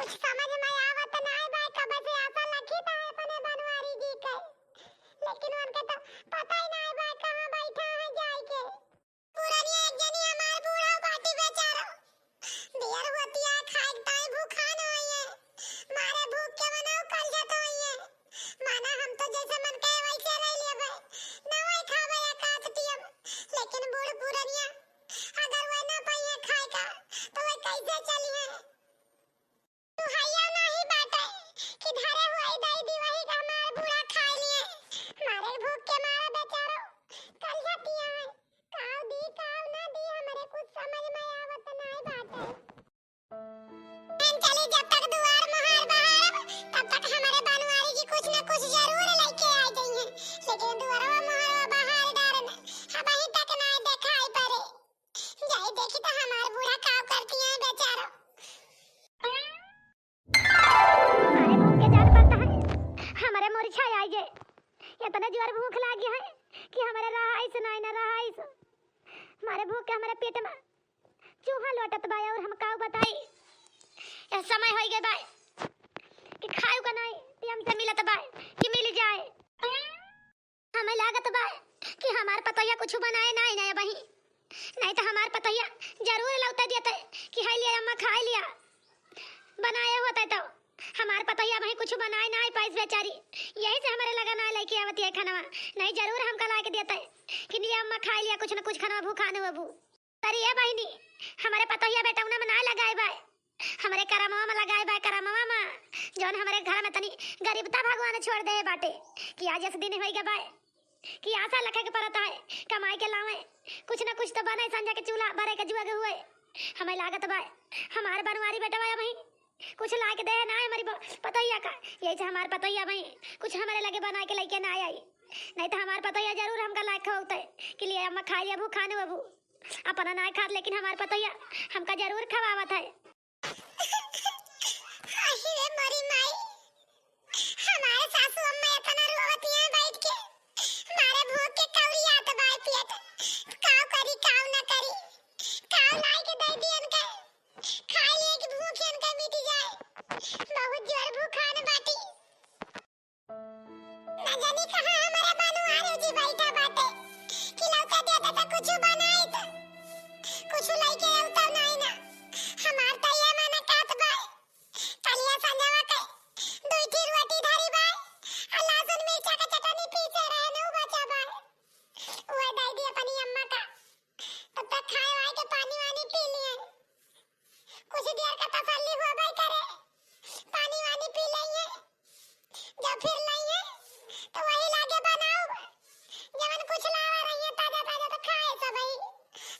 कुछ समझ में आवत नहीं भाई, कब से आशा लखी था अपने बनवारी जी के, लेकिन उनके तो पता ही नहीं भाई कहां बैठा है जाई के। पुरानी एक जनी हमार बूढ़ा बाटी बेचारा देर होती है खाए ताई भूखा न होइए, मारे भूख के बनाओ कल जात होइए, माना हम तो जैसे मन कहे वैसे रह लेबे न वही खावे काटतियम, लेकिन बूढ़ पुरानिया अगर वह ना पाइए खाए का तो वह कैसे चलिए। तू हैया नहीं बाटे कि धरे हुए दई दी वही का मार बूढ़ा खा लिए, मारे भूख के मारे बेचारो कल जाती है, काव दी काव ना दी हमारे कुछ समझ में आवत नहीं बाटे। हम चली जब तक दुआर मोहर बहार तब तक हमारे बनवारी जी कुछ न कुछ जरूर लेके आ जाएंगे, लेकिन दुआरवा मोहरवा बहार डारन अब ही तक ना दिखाई पड़े। जाए देखी तो हमार बूढ़ा काव करती है बेचारो। मारे भूख के जान पड़ता है हमारे मुरझा आई जे इतने जोर भूख लागी है कि हमारे रहाइस नहीं न रहाइस, मारे भूख के हमारे पेट में चूहा लौटत बा और हम काव बताई ये समय हो गए बा कि खाऊ का नहीं कि हमसे मिलत बा कि मिल जाए। हमें लागत बा कि हमार पतोया कुछ बनाए नहीं ना बही, नहीं तो हमार पतोया जरूर लौटा देते कि हाय लिया अम्मा खा लिया, बनाए होते तो हमार पतोया भाई कुछ बनाए ना पाइस बेचारी, यही से हमारे लगा ना लेके आवती है खाना, नहीं जरूर हमका ला के देता है कि लिया अम्मा खा लिया कुछ न कुछ खाना भूखा न बबू। अरे ये बहनी हमारे पतोया बेटा उन्हें में ना लगाए बा, हमारे करमवा में लगाए बा, करमवा में जौन हमारे घर में तनी गरीबता भगवान छोड़ दे बाटे कि आज इस दिन होई गए बा कि आशा लखे के परत है कमाई के लावे कुछ न कुछ तो बने संजा के चूल्हा भरे के जुआ हुए, हमें लागत बा हमारे बनवारी बेटा भाई भाई कुछ ला के दे ना हमारी पतोया का, यही से हमार पतोया भाई कुछ हमारे लगे बना के लेके ना आई, नहीं तो हमार पतोया जरूर हमका लायक होता है कि लिए अम्मा खा लिया भूखा न बबू अपना ना खा, लेकिन हमार पतोया हमका जरूर खवावत है। अरे मरी माई हमारे सासू अम्मा इतना रोवती हैं बैठ के, मारे भूख के कौरी आत बाय पेट काव करी काव न करी, काव लाई के दे दी इनके खा लिए कि भूख इनके मिट जाए, बहुत जोर भूखा न बाटी। न जानी कहां हमारे बनवारी जी बैठा बाटे कि लौका देता तो कुछ बनाए तो कुछ लेके उतर नहीं ना, हमार तो ये माना कात बाय कलिया संजवा के दुई ठी रोटी धरी बाय और लहसुन मिर्चा का चटनी पीसे रहे न बचा बाय, वो दे दी अपनी अम्मा का तब तक खाए वाए के पानी वानी पी लिए, कुछ देर का तसल्ली हुआ भाई करे पानी वानी पी लेंगे, जब फिर लेंगे तो वही लागे बनाओ जवन कुछ लावा रही है ताजा ताजा तो खाए सब ही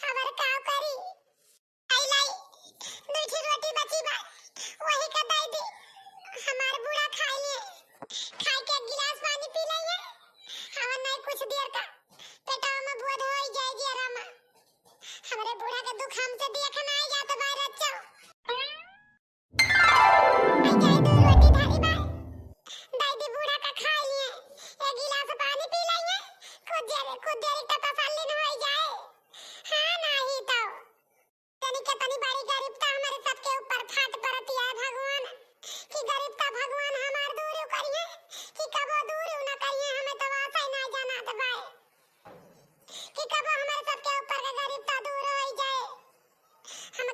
अबर काव करी आई लाई दूसरी रोटी बची बा वही का दे दी, हमार बूढ़ा खा लिए खाए के एक गिलास पानी पी लेंगे, हवा नहीं कुछ देर का पेटवा में बोध हो जाए जी आराम, हमारे बूढ़ा का दुख हमसे देखना आ जाता बाहर अच्छा आई जाए दो रोटी थाली बा दे दी बूढ़ा का खा लिए एक गिलास पानी पी लेंगे, खुद देर तक तसल्ली न हो जाए। हाँ नहीं तो तनी के तनी बड़ी गरीबता हमारे सबके ऊपर फाट पड़ती है भगवान कि गरीबता भगवान हमार दूर करिए कि कबो दूर न करिए, हमें तो आशा ही ना जाना दबाए कि कबो हमारे सबके ऊपर का गरीबता दूर हो जाए, हम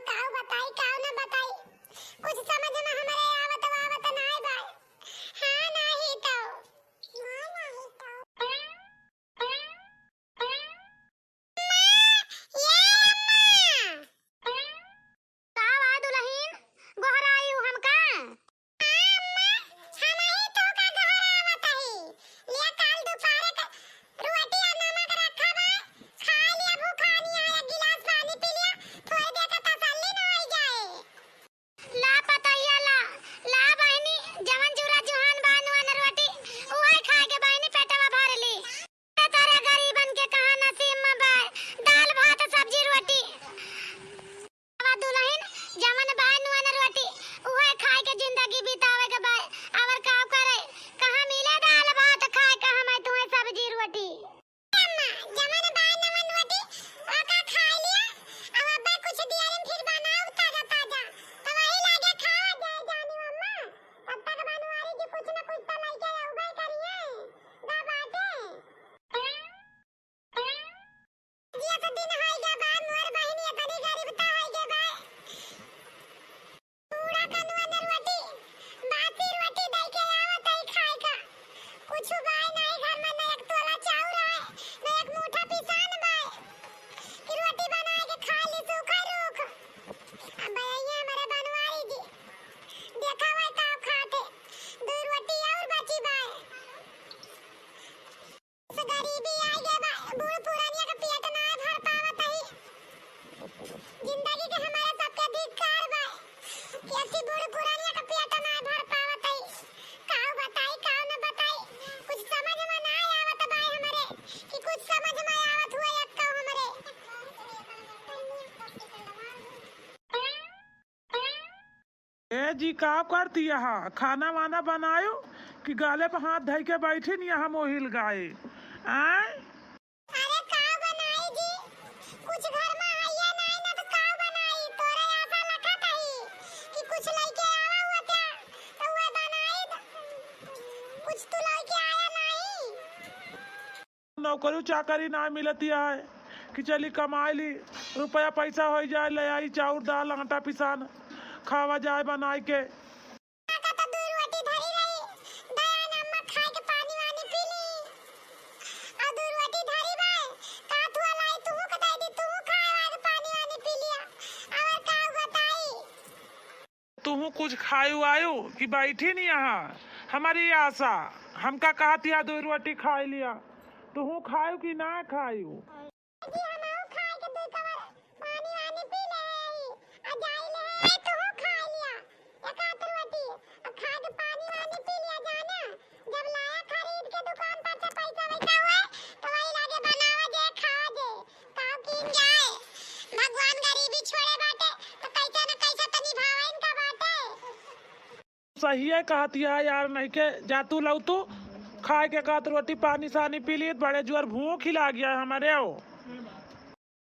गरीबी आ गए बा बूढ़ पुरानिया का पेट ना भर पावत है। जिंदगी के हमारे सबके धिक्कार बा कि ऐसी बूढ़ पुरानिया का पेट ना भर पावत है। काऊ बताई काऊ न बताई कुछ समझ में ना आवत बा हमरे कि कुछ समझ में आवत हुआ एक काऊ हमरे। ए जी का करती यहाँ खाना वाना बनायो कि गाले पे हाथ धइ के बैठी नहीं यहाँ मोहिल गाए आय। अरे काऊ बनाई जी कुछ घर में आइए नहीं ना तो काऊ बनाई तोरे आशा लखत है कि कुछ लेके आवा हुआ था तो वो बनाई कुछ तो लेके आया नहीं। नौकरी चाकरी ना मिलती है कि चली कमाई ली रुपया पैसा हो जाए ले आई चाउर दाल आटा पिसान खावा जाए बनाई के। का तो दूर रोटी धरी रही दया नमक खाए के पानी वानी पी ली और दूर रोटी धरी बाय का तू लाई तू के दे दी तू खाए और पानी वानी पी लिया और का बताई तुहू कुछ खायु आयो कि बैठी नहीं यहाँ हमारी आशा हमका कहती है दो रोटी खाई लिया तुहू खायु कि ना खायु। जी हम खाए के दो कवर पानी वानी पी ले आ जाई ले तू खा लिया एक आध रोटी और खा के पानी वानी पी लिया जाना जब लाया खरीद के दुकान पर से पैसा वैसा हुआ तो वही लागे बनावा जे खावा जे काऊ कीन जाए भगवान गरीबी छोड़े बाटे तो कैसे न कैसे तो निभावे इनका बाटे। सही है कहती है यार नहीं के जातू लऊ तू खाए के कात रोटी पानी सानी पी लिए बड़े जोर भूख खिला गया हमारे हो।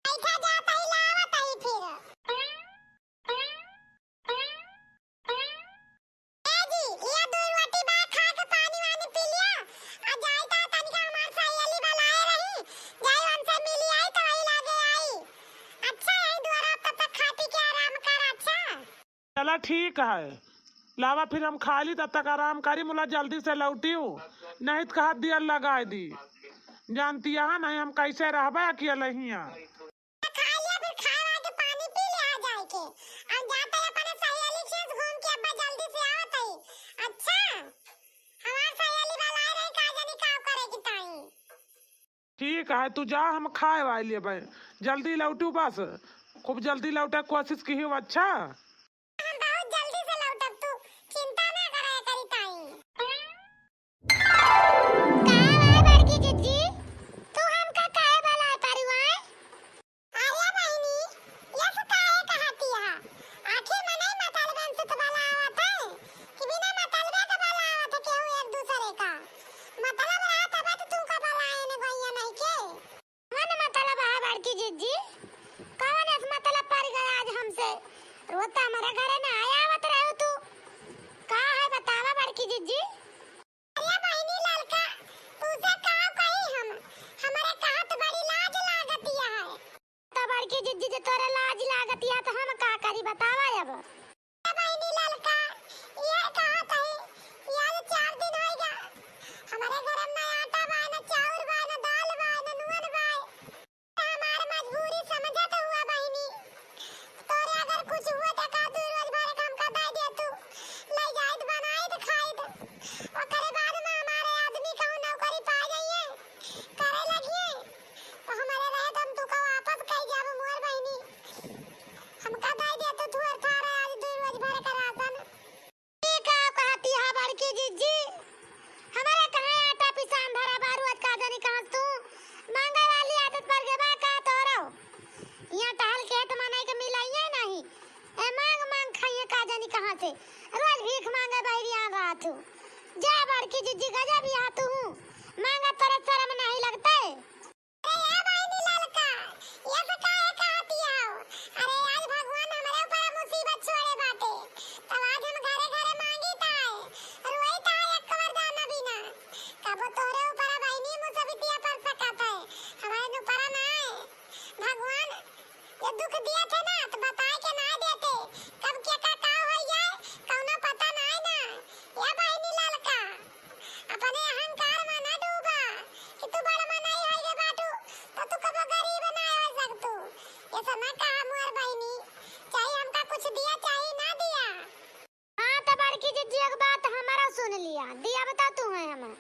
ऐसा जाता ही लावत ही फिर ए जी ये दो रोटी बा खा के पानी वानी पी लिया आ जाई ता तनिका हमार सहेली वाला आए रही जाई हमसे मिली आई तो वही लागे आई अच्छा यही द्वारा तब तक खा पी के आराम कर। अच्छा चला ठीक है लावा फिर हम खा ली तब तक आराम करी मुला जल्दी से लौटी हूँ नहीं तो कहा दिया लगा दी जानती है नहीं हम कैसे रहबे अकेले हियां। खा लिया फिर खाए के पानी पी ले आ जाए के और जाते अपने सहेली से घूम के अब्बा जल्दी से आवत है। अच्छा हमार सहेली वाला आए रही का जानी का करेगी ताई। ठीक है तू जा हम खाए वाले लिए भाई जल्दी लौटू बस खूब जल्दी लौटे कोशिश की हूँ। अच्छा हम बहुत जल्दी से लौटब तू चिंता ना करे करी ताई। का बड़की जिज्जी तू हमका काहे बुलाए परिवार। अरे बहनी ये सुकाए कहती है आखिर में नहीं मतलबन से तो बुलावत है कि बिना मतलबे का बुलावत है केहू एक दूसरे का मतलब रहा तब तो तुमका बुलाए ने भैया नहीं के मन मतलब है बड़की जिज्जी कौन इस मतलब पड़ गया आज हमसे रोता हमारे घरे में आया आवत रहो तू का है बतावा बड़की जिज्जी। अरे बहनी ललका तुझे का कही हम हमारे कहत बड़ी लाज लागती है तो बड़की जिज्जी जे तोरे लाज लागती है तो हम का करी बतावा अब। अरे बहनी ललका ये कहत है यार 4 दिन हो गया हमारे घर में ना आटा बा ना चाउर बा ना दाल बा ना नून बा हमार मजबूरी समझत हुआ बहनी तोरे अगर कुछ हुआ तो का तू रोज भर काम का दे दे तू ले जाए बनाए तो खाए दे ओकरे बाद में हमारे आदमी का नौकरी पा जाइए करे लगिए तो हमारे रहे तो हम तू का वापस कह जाब मोर बहनी हमका दे दे तो तू था रहे आज दू रोज भर का राशन। ठीक है कहती है बड़की जिज्जी हमारे कहां आटा पिसान भरा बारू आज का जानी कहां तू मांगे वाली आदत पर के बा का तोरो यहाँ टहल के तो मनाई के मिलाइए नहीं ए मांग मांग खाइए का जानी कहां से रोज भीख मांगे बैरिया रहा तू जा बड़की जिज्जी गजब यहाँ तू मांगा तेरे शर्म नहीं लगता है। अरे ये बहनी ललका ये तो काहे कहती हो अरे आज भगवान हमारे ऊपर मुसीबत छोड़े बाटे तब आज हम घरे घरे मांगी ताए रोई ताए एक कवर दाना बिना कब तोरे ऊपर बहनी मुसीबतिया पर सकत है हमारे ऊपर ना है भगवान ये दुख दिए थे ना तो बताए के ना देते कब क्या का हो जाए कौनो पता नहीं ना। ये बहनी ललका अपने अहंकार में ना डूबा कि तू बड़ में नहीं होइगे बाटू तो तू कबो गरीब ना हो सकतू ये सब ना कहा मोर बहनी चाहे हमका कुछ दिया चाहे ना दिया। हां तो बड़की जिज्जी एक बात हमारा सुन लिया दिया बता तू है हमें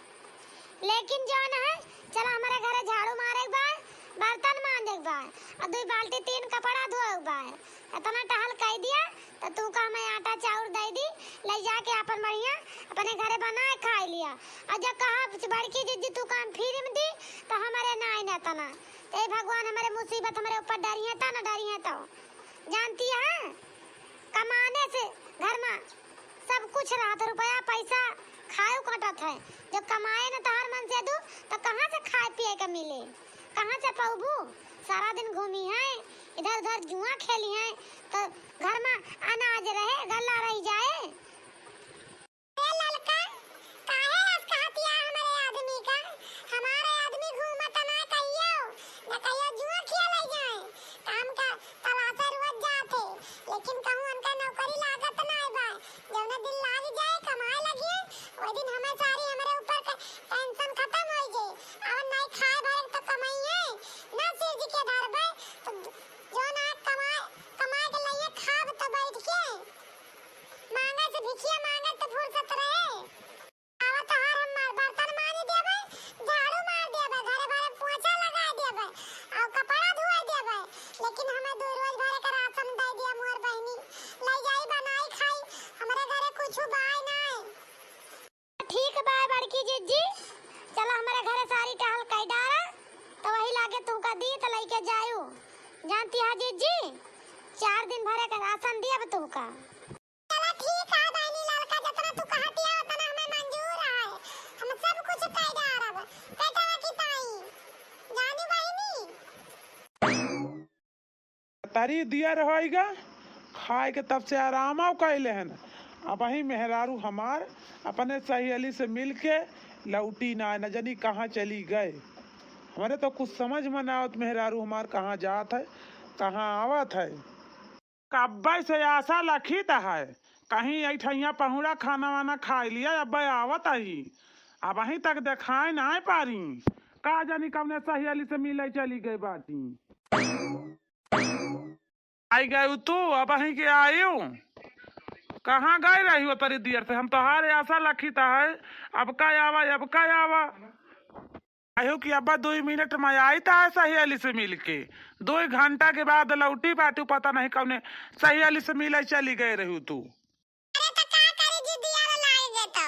लेकिन जो है चला हमारे घरे झाड़ू मारे एक बार, बर्तन मांजे एक बार, और 2 बाल्टी 3 कपड़ा धोए एक बार। इतना टहल कह दिया तो तू का मैं आटा चाउर दे दी, ले जाके अपन बढ़िया अपने घरे बनाए खा लिया। और जब कहा बड़की दीदी तू काम फ्री में दी तो हमारे ना आई ना तना। ते भगवान हमारे मुसीबत हमारे ऊपर डरी है ता ना डरी है तो जानती है, कमाने से घर में सब कुछ रहा था, रुपया पैसा खाए कटत है। जब कमाए न तो हर मन से दू तो कहाँ से खाए पिए का मिले, कहाँ से पाऊबू। सारा दिन घूमी है इधर उधर जुआ खेली है तो घर में अनाज रहे गला रह जाए। ए ललका काहे आज कहतिया हमारे आदमी का, हमारे आदमी घूमत ना कहियो न कहियो जुआ खेले जाए, काम का तलाशे रोज जाते, लेकिन कहूं उनका नौकरी लागत ना है बा। जौन दिन लाग जाए कमाए लगी ओई दिन हमें सारी हमारे ऊपर का टेंशन खत्म हो जाए। और नहीं खाए भरे तो कमाइए ना शिव जी के धरबे तो जो ना कमाए कमाए के लिए खाब तो बैठ के मांगे से भिखिया मांगे तो फुर्सत रहे। आवत हर हम बर्तन मानी देबे, झाड़ू मार देबे, घरे बारे पोछा लगा देबे और कपड़ा धोए देबे, लेकिन हमें 2 रोज भरे का राशन दे दिया मोर बहनी, ले जाई बनाई खाई, हमारे घरे कुछ बाय नहीं। ठीक बाय बड़की जीजी, चला हमारे घरे सारी टहल कई डारा तो वही लागे तुमका दी तो लेके जायू। जानती है जीजी 4 दिन भरे का राशन दिया तुमका। चला ठीक है बहनी लड़का, जितना तू कहतिया उतना हमें मंजूर है, हम सब कुछ कई डारब बेटा की ताई जानी बहनी। तारी दिया रहेगा खाए के तब से आराम कैले हन। अब वही मेहरारू हमार अपने सहेली से मिल के लौटी ना, न जानी कहाँ चली गए। हमारे तो कुछ समझ में ना आवत मेहरारू हमार कहाँ जात है कहाँ आवत है। कब्बे से आशा लखी है कहीं ऐठैया पहुड़ा खाना वाना खा लिया, अब आवत आई अब वहीं तक देखाए ना पारी, का जानी कौने सहेली से मिले चली गई बाटी। आई गई तू अब वहीं के आयु, कहाँ गए रही हो तरी देर से, हम तोहारे आशा लखीता है अब का आवा अब का आवा। आयो कि अब्बा 2 मिनट में आई था सहेली से मिल के, 2 घंटा के बाद लौटी बाटू, पता नहीं कौने सहेली से मिले चली गए रही तू। अरे तो का करे जी दियारा लाए गे तो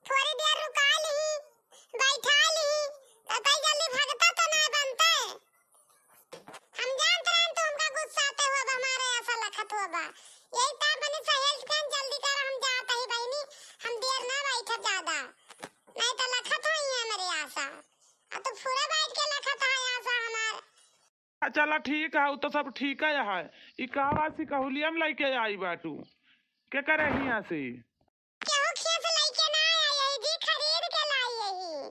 थोड़ी देर रुका ली बैठा ली तो कई जल्दी भगता तो नहीं बनते। हम जानते हैं तुमका गुस्सा आते हो हमारे ऐसा लखत होगा, यही तो बने सहेल के जल्दी कर हम जाते ही बहनी, हम देर ना बैठे ज्यादा नहीं तो लखत है ये मेरी आशा, अब तो पूरा बैठ के लखत है आशा हमार। चला ठीक है तो सब ठीक है। ई कावासी कहलियम लेके आई बाटू के करे हिया से क्यों खेत लेके ना आई जी, खरीद के लाई यही।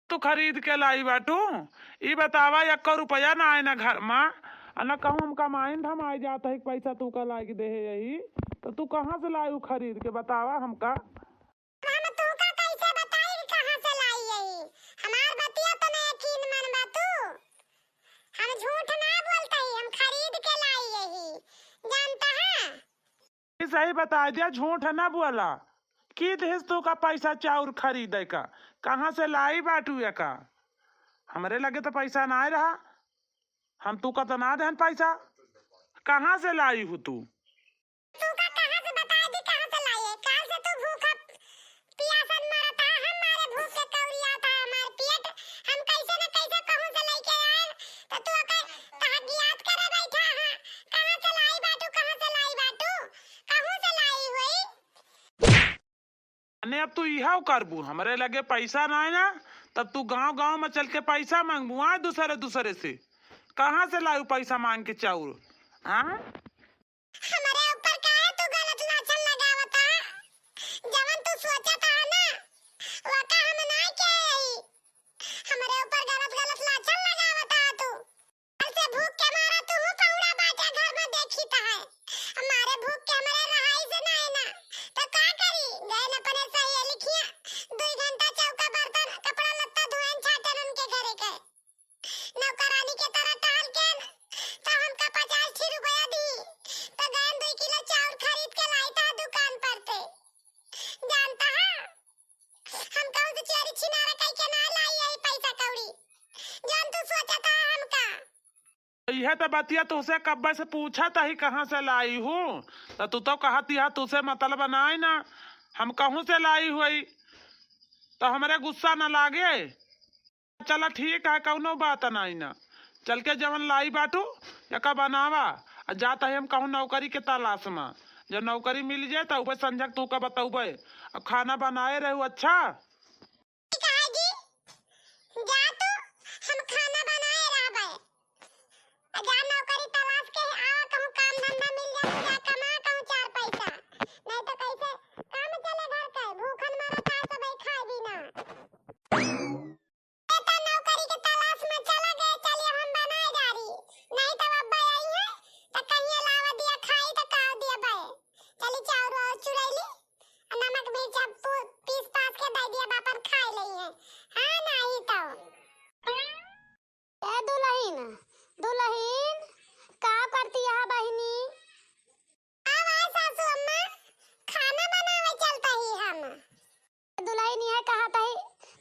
तू खरीद के लाई बाटू, ई बतावा 1 रुपया ना आए ना घर में, न कहूँ हम कमाइन हम आ जाता है पैसा तू का लाग दे है यही, तो तू कहाँ से लायू खरीद के बतावा हमका। हम तू का कैसे बताई कहां से लाई यही, हमार बतिया तो नहीं यकीन मनबा तू, हम झूठ ना बोलते ही, हम खरीद के लाई यही जानता है। सही बता दिया, झूठ ना बोला। की देश तू का पैसा चाउर खरीदे का, कहाँ से लाई बाटू या का, हमरे लगे तो पैसा ना रहा, हम तू का तो ना देन पैसा, कहाँ से लाई हूँ तू। तू का कहां से बता दी कहां से लाई है, काल से तू भूखा प्यासन मरता, हमारे भूख के कौरियाता हमार पेट, हम कैसे न कैसे कहूं से लेके आए तो तू कहा ज्ञात करे बैठा है, कहां से लाई बाटू कहूं से लाई हुई। अने अब तू इहा करबू, हमरे लगे पैसा ना है ना, तब तू गांव गांव में चल के पैसा मांगबू आ दूसरे से, कहाँ से लायू पैसा मांग के चाउर। हाँ हमारे ऊपर काहे तू गलत लाछन लगावता, जवन तू सोचता है ना वो का हम नहीं कही, हमारे ऊपर गलत लाछन लगावता तू, कल से भूख के मारा तू पौड़ा बाटे घर में देखीता है, हमारे भूख के हमारे रहाई से नहीं ना तो का करी, गए न अपने सही लिखिया 2 घंटा चौका बर्तन कपड़ा लत्ता धोएन छाटन उनके घरे के नौकरानी के तरह टहल के तो हमका 50 रुपया दी। यह तो बतिया तुझसे कब्बे से पूछा था ही कहाँ से लाई हूँ, तो तू तो कहती है तुझसे मतलब बनाई ना, हम कहूँ से लाई हुई तो हमारे गुस्सा न लागे। चला ठीक है, कौनो बात नहीं ना, चल के जवन लाई बाटू या का बनावा। जाता है हम कहूँ नौकरी के तलाश में, जब नौकरी मिल जाए तो ऊपर संजक तू का बताऊबे। अब खाना बनाए रहू अच्छा। दुल्हन का करती है बहिनी? खाना बनावे चलता ही हम। दुल्हन यह कहता है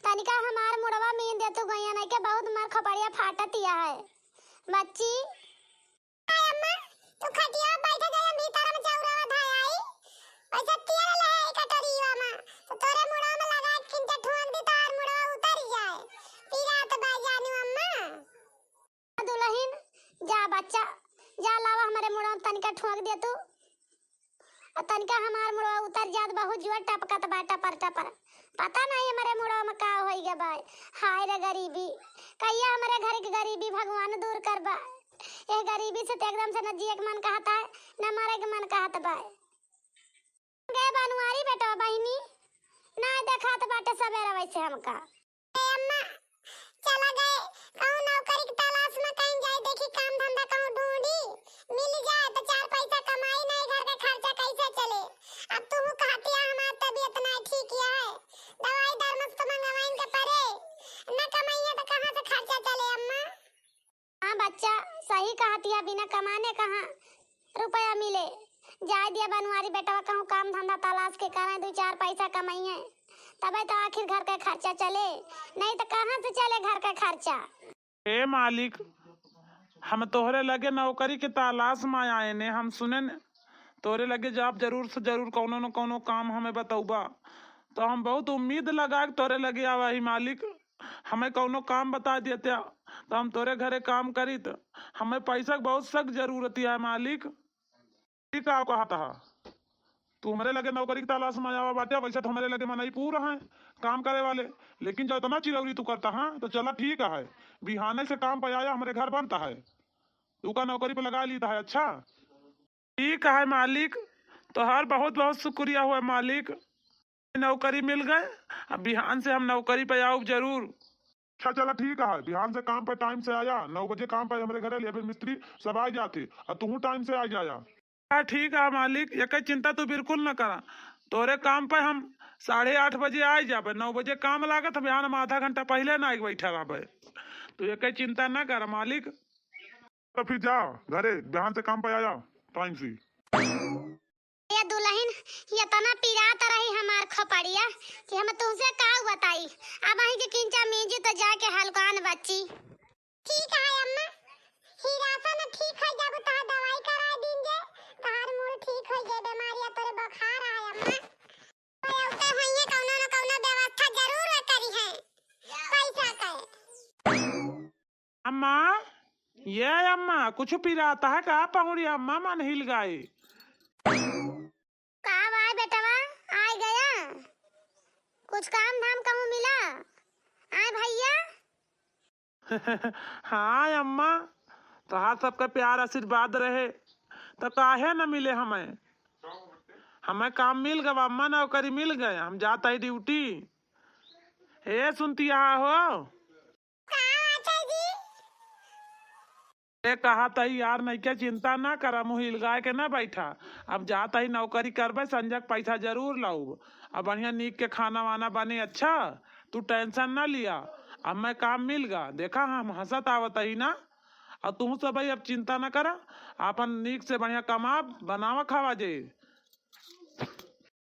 तनिका हमार मुड़वा में दे तू गैया नहीं के बहुत मार खपड़िया फाटतिया है बच्ची। अम्मा तू खटिया बैठ गया भीतर में चौरावा धाई ऐसे तेल ले कटोरीवा में तो तोरे मुड़वा में लगा किंचे ठोक दी तार मुड़वा उतर जाए पीरात बा जानू अम्मा। दुल्हन जा बच्चा जा लावा हमारे मुड़वा में तनिका ठोक दे तू और तनिका हमार मुड़वा उतर जात बहुत जुआ टपकत बा टपर टपर। पता नहीं हमारे मुड़वा में का होई गे भाई। हाय रे गरीबी, कहिया हमारे घर की गरीबी भगवान दूर कर बा। ये गरीबी से तो एकदम से न जिए के मन कहता है न मरे के मन कहता बा। गए बनवारी बेटा बहिनी ना देखा तो बाटे सवेरा वैसे हमका। अम्मा चला गए कहूं नौकरी की तलाश में कहीं जाए देखी काम धंधा कहूं ढूंढी मिल जाए तो चार पैसा कमाई नहीं घर का खर्चा कैसे चले। अब तू कहती है हमारी तबीयत नहीं ठीक है दवाई दरमस तो मंगवाइन के परे न कमाइए तो कहां से खर्चा चले अम्मा। हां बच्चा सही कहती है, बिना कमाने कहां रुपया मिले। जाए दिया बनवारी बेटा कहूं काम धंधा तलाश के करें दो चार पैसा कमाइए तबे तो आखिर घर का खर्चा चले, नहीं तो कहां से चले घर का खर्चा। ए मालिक, हम तोहरे लगे नौकरी के तलाश में आए ने, हम सुने ने तोहरे लगे जाब जरूर से जरूर कोनो न कोनो काम हमें बताऊबा, तो हम बहुत उम्मीद लगा के तोहरे लगे आवा ही मालिक। हमें कोनो काम बता देते तो हम तोरे घरे काम करी, तो हमें पैसा की बहुत सख्त जरूरत है मालिक। ठीक है कहा था तू हमारे लगे नौकरी की तलाश में आवा बाटे, वैसे तो हमारे लगे मनाई पूरा है काम करे वाले, लेकिन जो इतना चिरौरी तू करता है तो चला ठीक है, बिहाने से काम पे आया हमारे घर बनता है, तू का नौकरी पे लगा ली था। अच्छा ठीक है मालिक, तो हर बहुत बहुत शुक्रिया हुआ मालिक, नौकरी मिल गए। अब बिहान से हम नौकरी पे आओ जरूर। अच्छा चला ठीक है, बिहान से काम पे टाइम से आया, 9 बजे काम पे हमारे घर ले फिर मिस्त्री सब आ जाते और तू टाइम से आ जाया। ठीक है मालिक, एक चिंता तू बिल्कुल न करा, तोरे काम पे हम 8:30 बजे आ जाबे, 9 बजे काम लागत बिहान हम आधा घंटा पहले ना बैठा रहे, तू एक चिंता न कर मालिक। तो फिर जा घरे, बिहान से काम पे आया टाइम से। ये दुल्हन ये तना पिरात रही हमार खपड़िया कि हम तुमसे का बताई। अब અહીં के किंचा मींजी तो जाके हलकान बच्ची। ठीक है अम्मा, हीरासा न ठीक है जाबो ता दवाई करा दींगे, तार मूड ठीक हो जाए, बीमारियां तोरे बुखार आए अम्मा। ओए उते होइए कौनो न कौनो व्यवस्था जरूर करी है पैसा के। अम्मा ये अम्मा कुछ पिराता है का पहुड़ी, अम्मा मन हिल गई। कहाँ आए बेटवा, आ गया कुछ काम धाम कहूँ मिला आए भैया। हाँ अम्मा, तोहार सबका प्यार आशीर्वाद रहे तो काहे न मिले हमें, हमें काम मिल गया अम्मा, नौकरी मिल गए, हम जाता है ड्यूटी। हे सुनती हो कहा तही यार नहीं क्या चिंता ना करा, मुँह हिलगाए के ना बैठा, अब जाता ही नौकरी करबे, संजक पैसा जरूर लाऊ, अब बढ़िया नीक के खाना वाना बने। अच्छा तू टेंशन ना लिया, अब मैं काम मिल गया, देखा हम हंसत आवत ही ना, और तू सब भाई अब चिंता ना करा, अपन नीक से बढ़िया कमा बनावा खावा जे।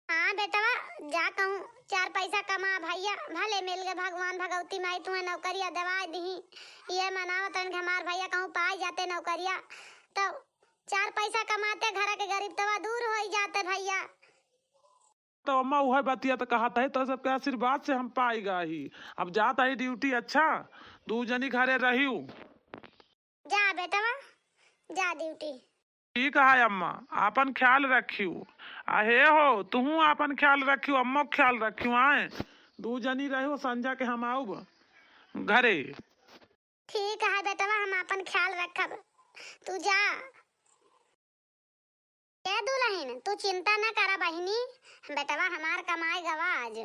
हाँ बेटवा, जा कहूँ 4 पैसा कमा भैया, भले मिल गए भगवान भगवती माई तुम्हें नौकरिया दवा दी। ये मनावत हन कि हमार भैया कहूँ पाई जाते नौकरिया, तो 4 पैसा कमाते, घर के गरीब तवा दूर हो जाते भैया। तो अम्मा वह बतिया तो कहा था तो सबके आशीर्वाद से हम पाएगा ही। अब जाता ही ड्यूटी, अच्छा 2 जनी घरे रही। जा बेटवा, जा ड्यूटी। ठीक है अम्मा, आपन ख्याल रखियो। आहे हो तुहू आपन ख्याल रखियो, अम्मा के ख्याल रखियो। आए 2 जनी रहो, संजा के हम आऊ घरे। ठीक है बेटवा, हम अपन ख्याल रखब, तू जा। ए दुल्हन, तू चिंता न करा बहिनी, बेटवा हमार कमाई गवाज,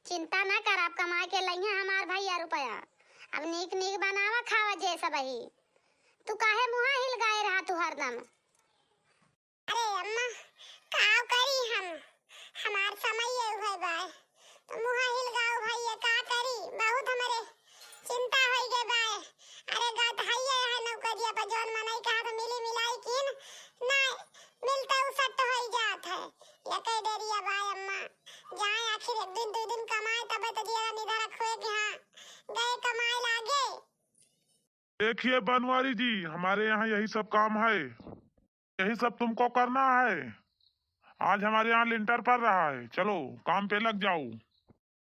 चिंता न कर, आप कमाए के लइहे हमार भैया रुपया। अब नीक नीक बनावा खावा जे सब ही। तू काहे मुहा हिल गाए रहा तू हरदम? अरे अम्मा, का करी हम, हमार समय ये होय बाय, तो मुहा हिल गाओ भैया, का करी, बहुत हमरे चिंता होई गे बाय। अरे गत हइये है नौकरिया पर जोन मनई कहा तो मिली मिलाई किन ना मिलता उ सट होई जात है। ये कई देरिया बाय अम्मा, जाए आखिर 1 दिन 2 दिन कमाए तबे तो जिया निधर खोए कि हां गए कमाए लागे। देखिए बनवारी जी, हमारे यहाँ यही सब काम है, यही सब तुमको करना है। आज हमारे यहाँ लिंटर पड़ रहा है, चलो काम पे लग जाओ।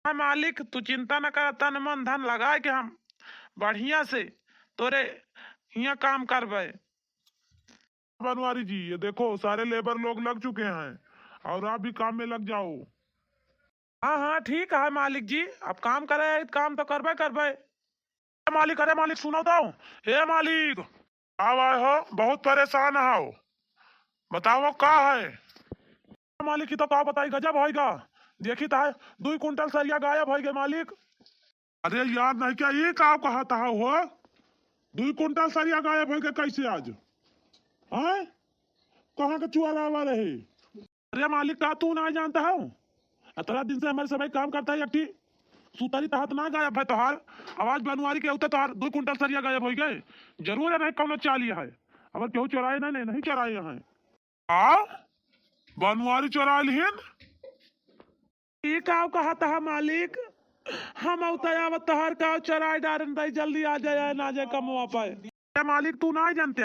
हाँ मालिक, तू चिंता न कर, तन मन धन लगाए के हम बढ़िया से तोरे यहाँ काम करबे। बनवारी जी ये देखो सारे लेबर लोग लग चुके हैं और आप भी काम में लग जाओ। हाँ हाँ ठीक है मालिक जी, अब काम करे, काम तो करबे करबे। मालिक, अरे मालिक सुनो तो, हे मालिक आओ आए हो, बहुत परेशान हो, बताओ का है। मालिक की तो का बताई, गजब होएगा, देखी तो है 2 कुंटल सरिया गायब हो गए मालिक। अरे यार नहीं क्या ये का कहा था हो, 2 कुंटल सरिया गायब हो गए कैसे आज? हैं कहाँ के चुआ लावा रहे? अरे मालिक का तू ना जानता हो, 18 दिन से हमारे समय काम करता है, एकठी सुतरी तहत ना गायब है तोहार, आवाज बनवारी के उतर तोहार 2 कुंटल सरिया गायब हो गए। जरूर है नहीं कौनो चाली है, अगर केहू चोराए नहीं नहीं चोराए हैं। हाँ बनवारी चोरा लिहिन, ये का कहा था मालिक, हम आवत तोहार का चोराए डारन दई, जल्दी आ जाए ना जाए कमवा पाए। मालिक तू ना जानते,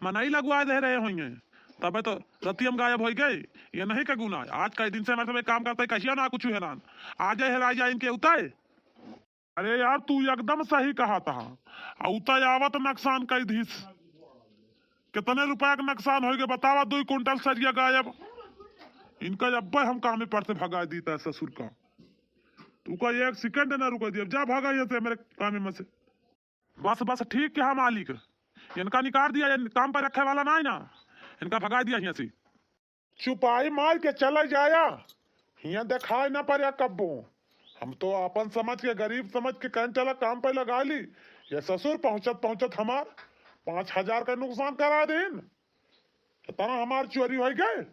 मनई लगवा दे रहे होंगे तबे तो रतियम गायब हो गए, ये नहीं का गुना। आज कई दिन से हमारे सब काम करते कहिया ना कुछ है ना, आ जाए हेरा जाए इनके उताए। अरे यार तू एकदम सही कहा था, उताए आवत नुकसान कई दिस, कितने रुपया का नुकसान हो गया बतावा, 2 कुंटल सरिया गायब। इनका अब हम काम पर से भगा दी था ससुर का, तू का 1 सेकंड ना रुका दिया, जा भागा यहाँ से मेरे काम में से। बस बस ठीक है मालिक, इनका निकाल दिया, ये काम पर रखे वाला ना है ना, इनका भगा दिया यहाँ से। चुपाई मार के चला जाया, यहाँ दिखाई ना पड़ा कब्बो, हम तो अपन समझ के गरीब समझ के कहीं चला काम पे लगा ली, ये ससुर पहुंचत पहुंचत हमार 5,000 का नुकसान करा देन, इतना हमार चोरी हो गए।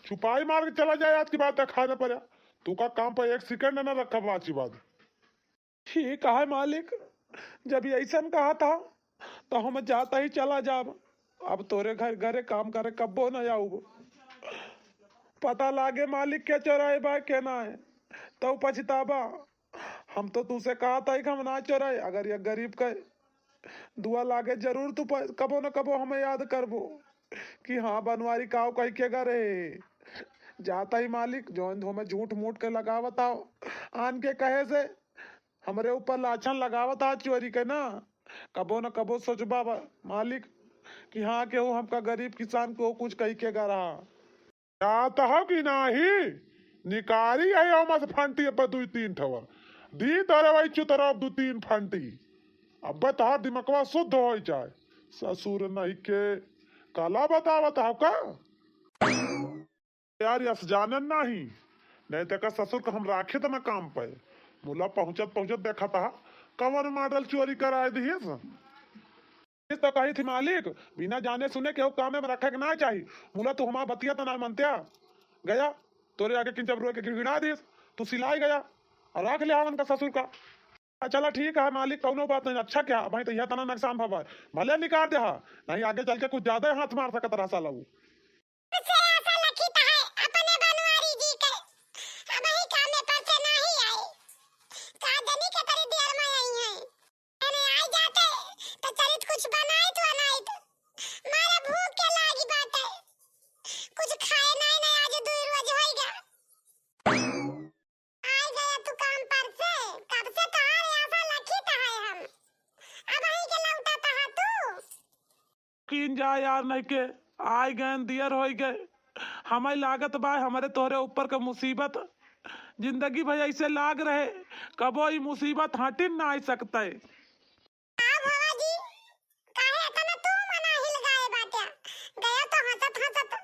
छुपाई मार के चला जाए, आज की बात देखा ना पड़ा, तू का काम पे 1 सेकंड ना रखा, आज की बात। ठीक है मालिक, जब ऐसा कहा था तो हम जाता ही चला जाब, अब तोरे घर घरे काम करे कब्बो न आऊ, पता लागे मालिक के चोराए बा के ना है तो पछताबा। हम तो तुझसे कहा था कि हम ना चोराए, अगर ये गरीब का दुआ लागे जरूर तू कबो न कबो हमें याद करबो कि हाँ बनवारी काव कह के गरे। जाता ही मालिक जोन हमें झूठ मूठ के लगावत आओ, आन के कहे से हमरे ऊपर लाछन लगावत आ चोरी के ना, कबो न कबो सोचबा मालिक कि हाँ केहू हमका गरीब किसान को कुछ कही के गा रहा। जाता हो कि नाही निकारी है मत फंटी पर 2-3 ठवर दी तोरे वही चुतरफ 2-3 फंटी, अब तोहार दिमकवा शुद्ध हो जाए। ससुर नहीं के काला बतावत हो का यार, यस जानन नहीं तो का ससुर का हम राखे तो ना काम पे, मुला पहुंचत पहुंचत देखा था कवर मॉडल चोरी कराए दिए तो कही थी मालिक बिना जाने सुने के काम में रखे के ना चाहिए, मुला तू हमारा बतिया तो ना मनत्या गया तोरे आगे किन जब के गिड़ा दिस, तू सिलाई गया और रख लिया उनका ससुर का। चला ठीक है मालिक, कौनो बात नहीं, अच्छा क्या भाई तो यह तना नुकसान भवा भले निकाल दे, नहीं आगे चल के कुछ ज्यादा हाथ मार सकत रहा साला वो। कीन जा यार नहीं के आए गए दियर हो गए हमें लागत बा हमारे तोहरे ऊपर के मुसीबत जिंदगी भर ऐसे लाग रहे कबो ई मुसीबत हटिन ना आ सकता है। आ भवा जी काहे इतना तू मना हिल गाए बाटे गया तो हंसत हंसत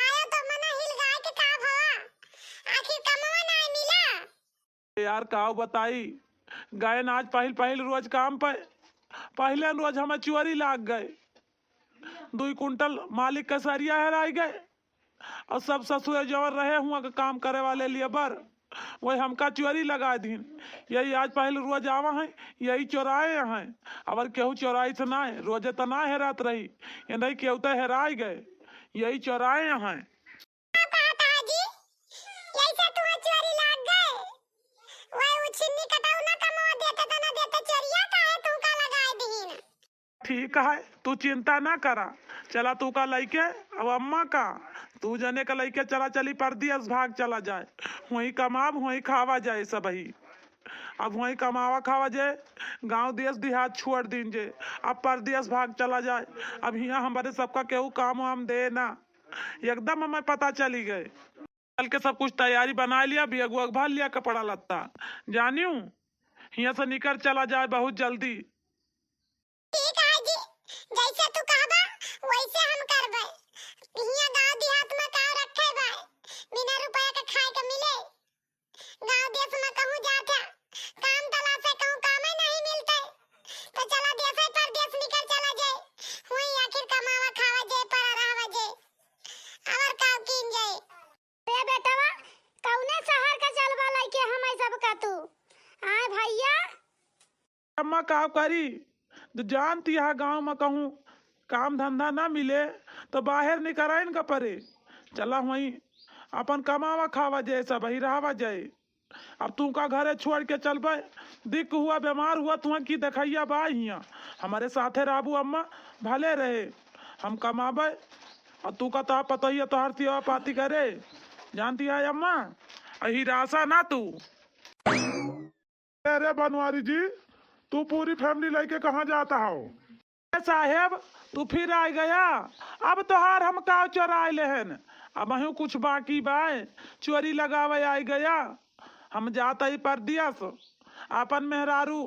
आया तो मना हिल गाए के का भवा आखिर कमवा ना मिला। यार का बताई गए ना आज पहल रोज काम पे पहले रोज हमें चोरी लाग गए 2 कुंटल मालिक का सरिया हेराई गए और सब ससुर जवर रहे हुआ के काम करे वाले लिए बर वही हमका चोरी लगा दीन यही आज पहले रोज आवा है यही चोराए हैं अगर केहू चोराई से ना रोजे तो ना हेरात रही ये नहीं केहू तो हेराई गए यही चोराए हैं। कहता जी ऐसे तू चोरी लाग गए वही उछिन्नी कटाऊ ना कमवा देते तो ना देते चोरिया काहे तू का लगाए दीन। ठीक है तू चिंता ना करा चला तू का लइके अब अम्मा का तू जने का लइके चला चली परदेस भाग चला जाए वही कमाब वही खावा जाए सब ही अब वही कमावा खावा जाए गांव देश देहात छोड़ दीन जे अब परदेस भाग चला जाए अब यहाँ हमारे सबका केहू काम वाम दे ना एकदम हमें पता चली गए कल के सब कुछ तैयारी बना लिया बेग वेग भर लिया कपड़ा लत्ता जानियो यहाँ से निकल चला जाए बहुत जल्दी। ठीक है जी जैसे तू कहबा वैसे हम करबे हिया गांव देहात में का रखे भाई बिना रुपया के खाए के मिले गांव देश में कहूं जाते काम तलाशे कहूं कामे नहीं मिलते तो चला देश पर देश निकल चला जाए वही आखिर कमावा खावा जाए पर रहवा जाए और काव कीन जाए। ए बेटावा कौने शहर का चलवा लइके हम सब का तू आ भैया अम्मा का करी तो जानती है गांव में कहूँ काम धंधा ना मिले तो बाहर निकल का परे चला वही अपन कमावा खावा जाए सब ही रहा जाए। अब तू का घरे छोड़ के चल पाए दिख हुआ बीमार हुआ तुह की देखैया बा हिया हमारे साथे राबू अम्मा भले रहे हम कमाबे और तू का तो पता ही है तो हर सेवा पाती करे जानती है अम्मा अही रासा ना तू। अरे बनवारी जी तू पूरी फैमिली लेके कहाँ जाता हो साहेब तू फिर आ गया अब तोहार हम का चोराए लेहन अब अहू कुछ बाकी बाय चोरी लगावे आ गया हम जाता ही परदेस अपन मेहरारू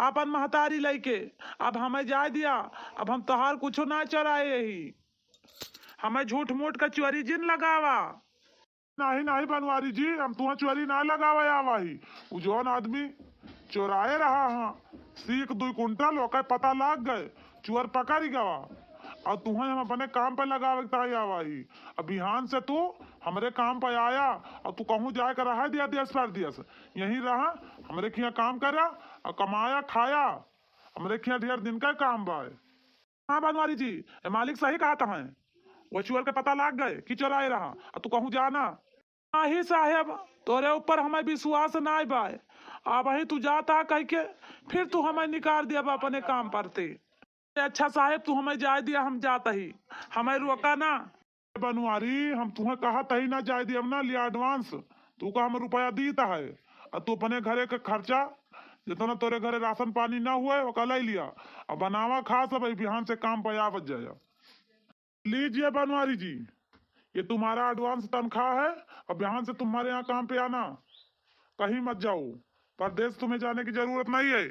अपन महतारी लेके अब हमें जा दिया अब हम तोहार कुछ ना चोराए यही हमें झूठ मूठ का चोरी जिन लगावा नहीं नहीं बनवारी जी हम तुम्हें चोरी ना लगावे आवाही उ जौन आदमी चोराए रहा हाँ सीख 2 कुंटल ओके पता लाग गए चोर पकड़ गवा और तुम्हें हम अपने काम पे लगावे आवाही अब बिहान से तू हमरे काम पे आया और तू कहूँ जाए कर रहा दिया देश पर दिया यही रहा हमरे खिया काम करा और कमाया खाया हमरे खिया ढेर दिन का काम बा। हाँ बनवारी जी मालिक सही कहा था वो चोर के पता लाग गए कि चोराए रहा और तू कहूँ जाना ही साहेब तोरे ऊपर हमें विश्वास ना बाय अब ही तू जाता कह के फिर तू हमें निकाल दिया अपने काम परते अच्छा साहेब तू हमें जाए दिया हम जाता ही हमें रोका ना बनवारी हम तुम्हें कहा तही ना जाए दिया ना लिया एडवांस तू का हमें रुपया दीता है और तू अपने घरे का खर्चा जितना तोरे घरे राशन पानी ना हुए वो कल ही लिया और बनावा खा सब बिहान से काम पे आवत जाए। लीजिए बनवारी जी ये तुम्हारा एडवांस तनख्वाह है और बिहान से तुम्हारे यहाँ काम पे आना कहीं मत जाओ परदेश तुम्हें जाने की जरूरत नहीं है।